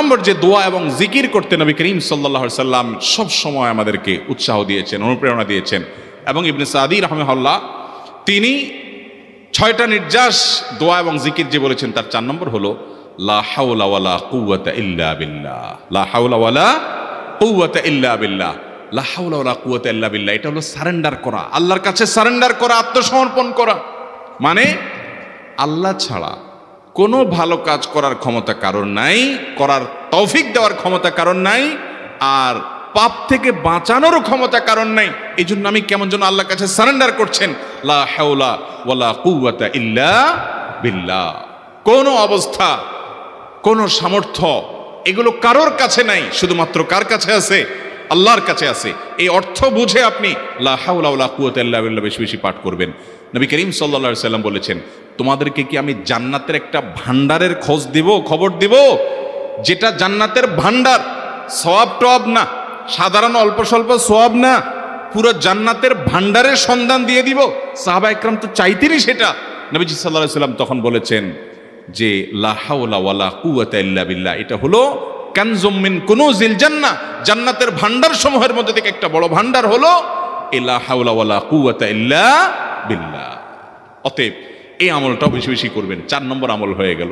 নম্বর যে দোয়া এবং জিকির করতে নবী করিম সাল্লাল্লাহু আলাইহি সাল্লাম সব সময় আমাদেরকে উৎসাহ দিয়েছেন, অনুপ্রেরণা দিয়েছেন। এবং ইবনে সাদি রাহিমাহুল্লাহ তিনি 6টা নির্যাস দোয়া এবং জিকির যে বলেছেন তার 4 নম্বর হলো লা হাওলা ওয়ালা কুওয়াতা ইল্লা বিল্লাহ। লা হাওলা ওয়ালা কুওয়াতা ইল্লা বিল্লাহ। লা হাওলা ওয়ালা কুওয়াতা ইল্লা বিল্লাহ, এটা হলো সারেন্ডার করা, আল্লাহর কাছে সারেন্ডার করা, আত্মসমর্পণ করা। মানে আল্লাহ ছাড়া কোনো ভালো কাজ করার ক্ষমতা কারণ নাই, করার তৌফিক দেওয়ার ক্ষমতা কারণ নাই, আর পাপ থেকে বাঁচানোরও ক্ষমতা কারণ নাই। এই জন্য আমি কেমন যেন আল্লাহর কাছে সারেন্ডার করছেন, লা হাওলা ওয়ালা কুওয়াতা ইল্লা বিল্লাহ। কোনো অবস্থা, কোনো সামর্থ্য এগুলো কারোর কাছে নাই, শুধুমাত্র কার কাছে আছে? আল্লাহর কাছে আছে। এই অর্থ বুঝে আপনি লা হাওলা ওয়ালা কুওয়াতা ইল্লা বিল্লাহ বেশি বেশি পাঠ করবেন। নবী করিম সাল্লাল্লাহু আলাইহি সাল্লাম বলেছেন, তোমাদেরকে কি আমি জান্নাতের একটা ভান্ডারের খবর দিব, যেটা জান্নাতের ভান্ডার, সওয়াব টওয়াব না, সাধারণ অল্প স্বল্প সওয়াব না, পুরো জান্নাতের ভান্ডারের সন্ধান দিয়ে দিব। সাহাবা ইকরাম তো চাইতেনই সেটা। নবীজি সাল্লাল্লাহু আলাইহি সাল্লাম তখন বলেছেন যে লা হাওলা ওয়ালা কুওয়াতা ইল্লা বিল্লাহ, এটা হলো কানজুম মিন কুনুজিল জান্নাহ, জান্নাতের ভান্ডার সমূহের মধ্যে থেকে একটা বড় ভান্ডার হলো লা হাওলা ওয়ালা কুওয়াতা ইল্লা বিল্লাহ। অতএব এই আমলটাও বেশি বেশি করবেন। 4 নম্বর আমল হয়ে গেল।